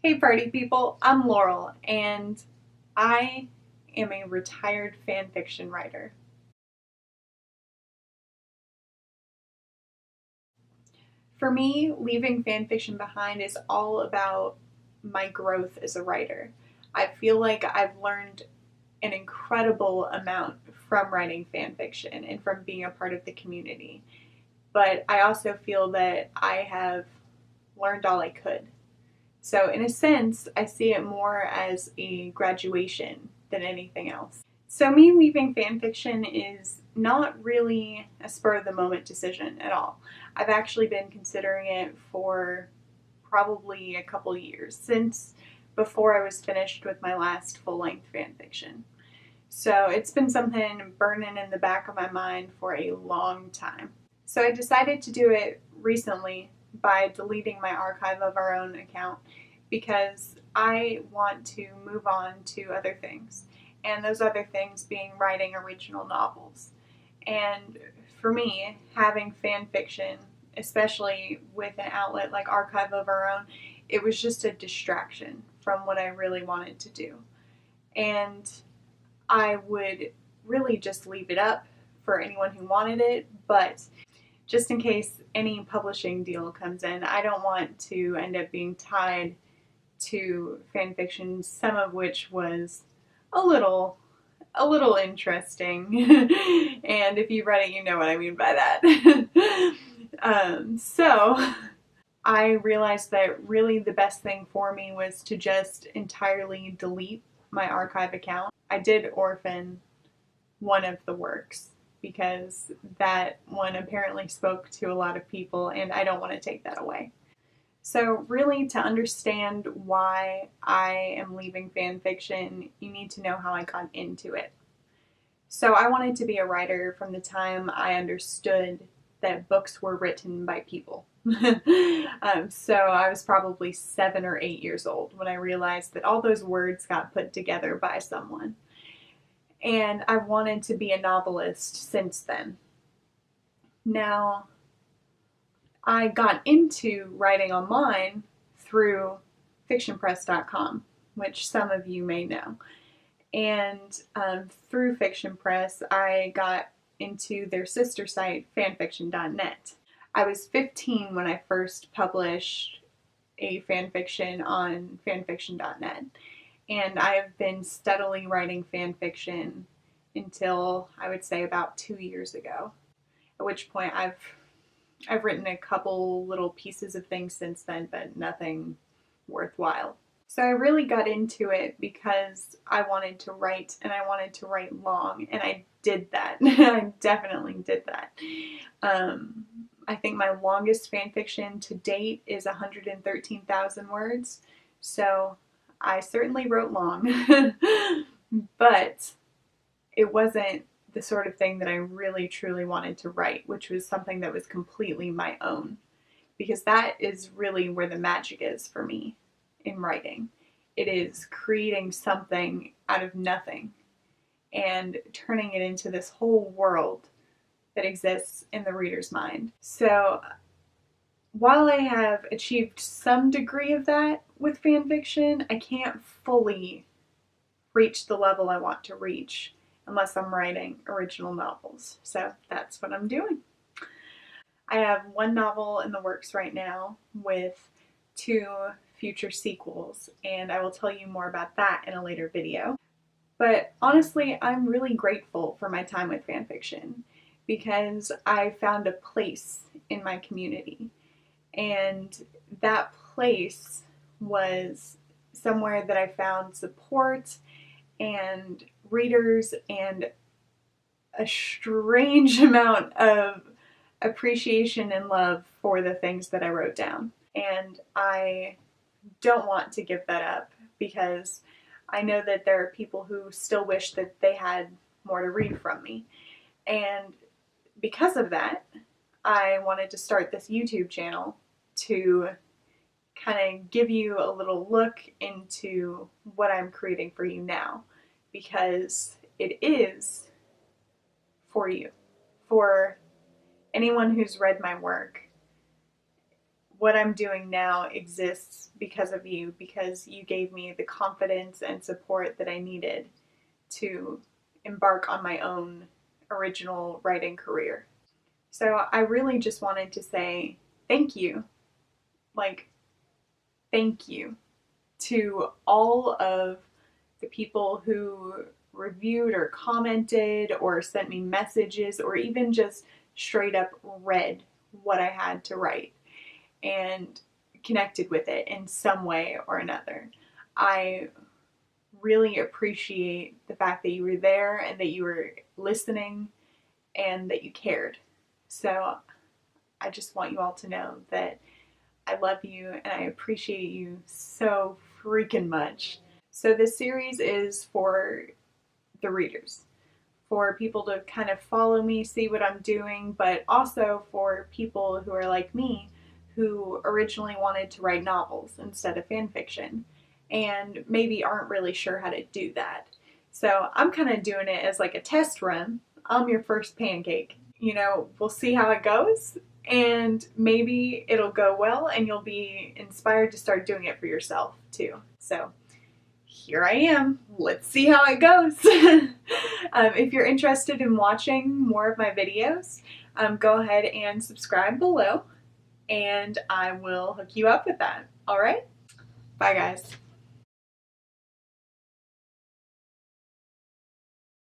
Hey party people, I'm Laurel and I am a retired fan fiction writer. For me, leaving fan fiction behind is all about my growth as a writer. I feel like I've learned an incredible amount from writing fan fiction and from being a part of the community. But I also feel that I have learned all I could. So, in a sense, I see it more as a graduation than anything else. So, me leaving fanfiction is not really a spur of the moment decision at all. I've actually been considering it for probably a couple years, since before I was finished with my last full length fanfiction. So, it's been something burning in the back of my mind for a long time. So, I decided to do it recently by deleting my Archive of Our Own account because I want to move on to other things, and those other things being writing original novels. And for me, having fan fiction, especially with an outlet like Archive of Our Own, it was just a distraction from what I really wanted to do. And I would really just leave it up for anyone who wanted it, but just in case any publishing deal comes in, I don't want to end up being tied to fan fiction, some of which was a little interesting. And if you've read it, you know what I mean by that. So I realized that really the best thing for me was to just entirely delete my archive account. I did orphan one of the works because that one apparently spoke to a lot of people, and I don't want to take that away. So, really, to understand why I am leaving fan fiction, you need to know how I got into it. So, I wanted to be a writer from the time I understood that books were written by people. So, I was probably 7 or 8 years old when I realized that all those words got put together by someone. And I wanted to be a novelist since then. Now, I got into writing online through fictionpress.com, which some of you may know. And through Fiction Press, I got into their sister site, fanfiction.net. I was 15 when I first published a fanfiction on fanfiction.net, and I've been steadily writing fanfiction until I would say about 2 years ago, at which point I've written a couple little pieces of things since then, but nothing worthwhile. So I really got into it because I wanted to write, and I wanted to write long, and I did that. I definitely did that. I think my longest fan fiction to date is 113,000 words, so I certainly wrote long, but it wasn't the sort of thing that I really truly wanted to write, which was something that was completely my own. Because that is really where the magic is for me in writing. It is creating something out of nothing and turning it into this whole world that exists in the reader's mind. So while I have achieved some degree of that with fan fiction, I can't fully reach the level I want to reach unless I'm writing original novels. So that's what I'm doing. I have one novel in the works right now with 2 future sequels, and I will tell you more about that in a later video. But honestly, I'm really grateful for my time with fanfiction because I found a place in my community, and that place was somewhere that I found support and readers and a strange amount of appreciation and love for the things that I wrote down. And I don't want to give that up because I know that there are people who still wish that they had more to read from me. And because of that, I wanted to start this YouTube channel to kind of give you a little look into what I'm creating for you now, because it is for you, for anyone who's read my work. what I'm doing now exists because of you, because you gave me the confidence and support that I needed to embark on my own original writing career. So I really just wanted to say thank you. Like, thank you to all of the people who reviewed or commented or sent me messages or even just straight up read what I had to write and connected with it in some way or another. I really appreciate the fact that you were there and that you were listening and that you cared. So I just want you all to know that I love you and I appreciate you so freaking much. So this series is for the readers, for people to kind of follow me, see what I'm doing, but also for people who are like me, who originally wanted to write novels instead of fan fiction and maybe aren't really sure how to do that. So I'm kind of doing it as like a test run. I'm your first pancake. You know, we'll see how it goes and maybe it'll go well and you'll be inspired to start doing it for yourself too. So here I am. Let's see how it goes. If you're interested in watching more of my videos, go ahead and subscribe below and I will hook you up with that. All right? Bye, guys.